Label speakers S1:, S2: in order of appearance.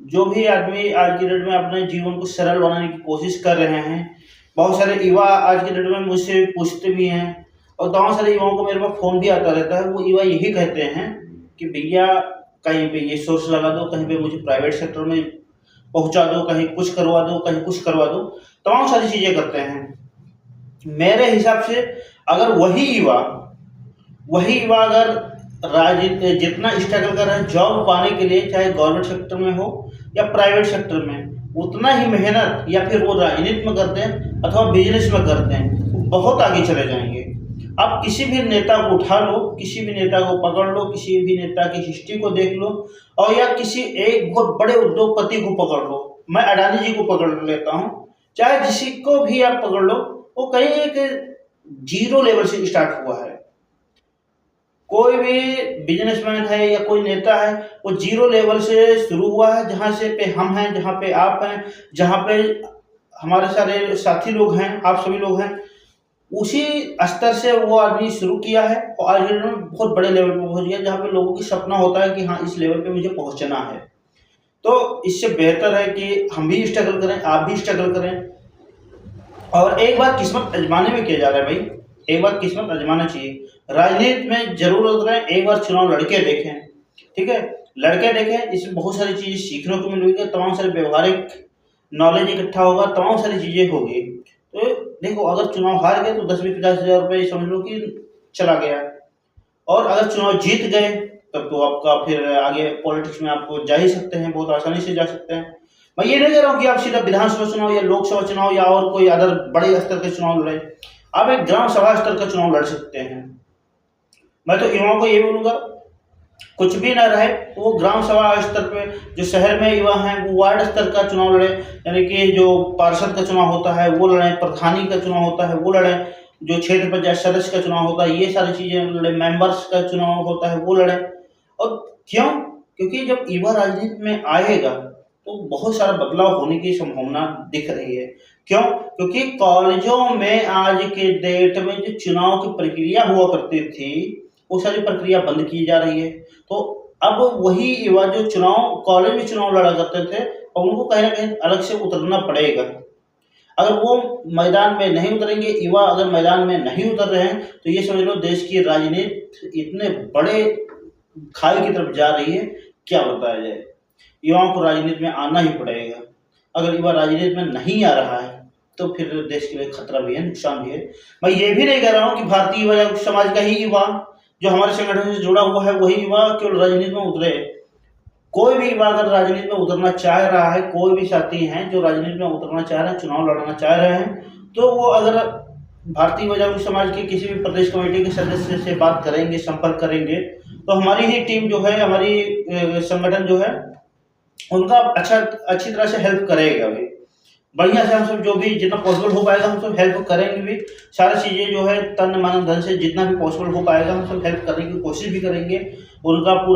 S1: जो भी आदमी आज की डेट में अपने जीवन को सरल बनाने की कोशिश कर रहे हैं, बहुत सारे युवा आज की डेट में मुझसे पूछते भी हैं और बहुत सारे युवाओं को मेरे पास फ़ोन भी आता रहता है। वो युवा यही कहते हैं कि भैया कहीं पे ये सोर्स लगा दो, कहीं पे मुझे प्राइवेट सेक्टर में पहुँचा दो, कहीं कुछ करवा दो, कहीं कुछ करवा दो, तमाम सारी चीज़ें करते हैं। मेरे हिसाब से अगर वही युवा अगर राजनीति जितना स्ट्रगल कर रहे हैं जॉब पाने के लिए, चाहे गवर्नमेंट सेक्टर में हो या प्राइवेट सेक्टर में, उतना ही मेहनत या फिर वो राजनीति में करते हैं अथवा बिजनेस में करते हैं, वो बहुत आगे चले जाएंगे। आप किसी भी नेता को उठा लो, किसी भी नेता को पकड़ लो, किसी भी नेता की हिस्ट्री को देख लो और या किसी एक बहुत बड़े उद्योगपति को पकड़ लो। मैं अडानी जी को पकड़ लेता हूँ, चाहे किसी को भी आप पकड़ लो, वो कहीं एक जीरो लेवल से स्टार्ट हुआ है। कोई भी बिजनेसमैन है या कोई नेता है, वो जीरो लेवल से शुरू हुआ है, जहाँ से पे हम हैं, जहाँ पे आप हैं, जहाँ पे हमारे सारे साथी लोग हैं, आप सभी लोग हैं, उसी स्तर से वो आदमी शुरू किया है और आज में बहुत बड़े लेवल पे पहुंच गया, जहाँ पे लोगों की सपना होता है कि हाँ इस लेवल पे मुझे पहुंचना है। तो इससे बेहतर है कि हम भी स्ट्रगल करें, आप भी स्ट्रगल करें। और एक बार किस्मत आजमाने में किया जा रहा है भाई, एक बार किस्मत आजमाना चाहिए। राजनीति में जरूर उतरें, एक बार चुनाव लड़के देखें, ठीक है, लड़के देखें, इसमें बहुत सारी चीज़ें सीखने को मिलेगी, तमाम सारे व्यवहारिक नॉलेज इकट्ठा होगा, तमाम सारी चीज़ें होगी। तो देखो अगर चुनाव हार गए तो 10-20-50 हज़ार रुपये समझ लो कि चला गया, और अगर चुनाव जीत गए तब तो आपका फिर आगे पॉलिटिक्स में आपको जा ही सकते हैं, बहुत आसानी से जा सकते हैं। मैं ये नहीं कह रहा हूँ कि आप सीधा विधानसभा चुनाव या लोकसभा चुनाव या और कोई अदर बड़े स्तर के चुनाव लड़े, आप एक ग्राम सभा स्तर का चुनाव लड़ सकते हैं। मैं तो युवाओं को ये बोलूँगा, कुछ भी ना रहे वो ग्राम सभा स्तर पे, जो शहर में युवा हैं वो वार्ड स्तर का चुनाव लड़े, यानी कि जो पार्षद का चुनाव होता है वो लड़ें, प्रधानी का चुनाव होता है वो लड़ें, जो क्षेत्र पंचायत सदस्य का चुनाव होता है ये सारी चीज़ें लड़े, मेंबर्स का चुनाव होता है वो लड़ें। और क्यों? क्योंकि जब युवा राजनीति में आएगा तो बहुत सारा बदलाव होने की संभावना दिख रही है। क्यों? क्योंकि कॉलेजों में आज के डेट में जो चुनाव की प्रक्रिया हुआ करती थी, वो सारी प्रक्रिया बंद की जा रही है। तो अब वही युवा जो चुनाव कॉलेज में चुनाव लड़ा करते थे, और उनको कहीं न कहीं अलग से उतरना पड़ेगा। अगर वो मैदान में नहीं उतरेंगे, युवा अगर मैदान में नहीं उतर रहे हैं, तो ये समझ लो देश की राजनीति इतने बड़े खाई की तरफ जा रही है, क्या बताया जाए। युवाओं को राजनीति में आना ही पड़ेगा। अगर युवा राजनीति में नहीं आ रहा है तो फिर देश के लिए खतरा भी है, नुकसान भी है। मैं ये भी नहीं कह रहा हूँ कि भारतीय युवा समाज का ही युवा जो हमारे संगठन से जुड़ा हुआ है वही युवा केवल राजनीति में उतरे। कोई भी युवा अगर राजनीति में उतरना चाह रहा है, कोई भी साथी हैं जो राजनीति में उतरना चाह रहे हैं, चुनाव लड़ना चाह रहे हैं, तो वो अगर भारतीय युवा जागरूक समाज के किसी भी प्रदेश कमेटी के सदस्य से बात करेंगे, संपर्क करेंगे, तो हमारी ही टीम जो है, हमारी संगठन जो है, उनका अच्छी तरह से हेल्प करेगा भी। बढ़िया से हम सब जो भी जितना पॉसिबल हो पाएगा हम सब हेल्प करेंगे भी। सारी चीज़ें जो है तन मन धन से जितना भी पॉसिबल हो पाएगा हम सब हेल्प करने की कोशिश भी करेंगे। उनका पूरा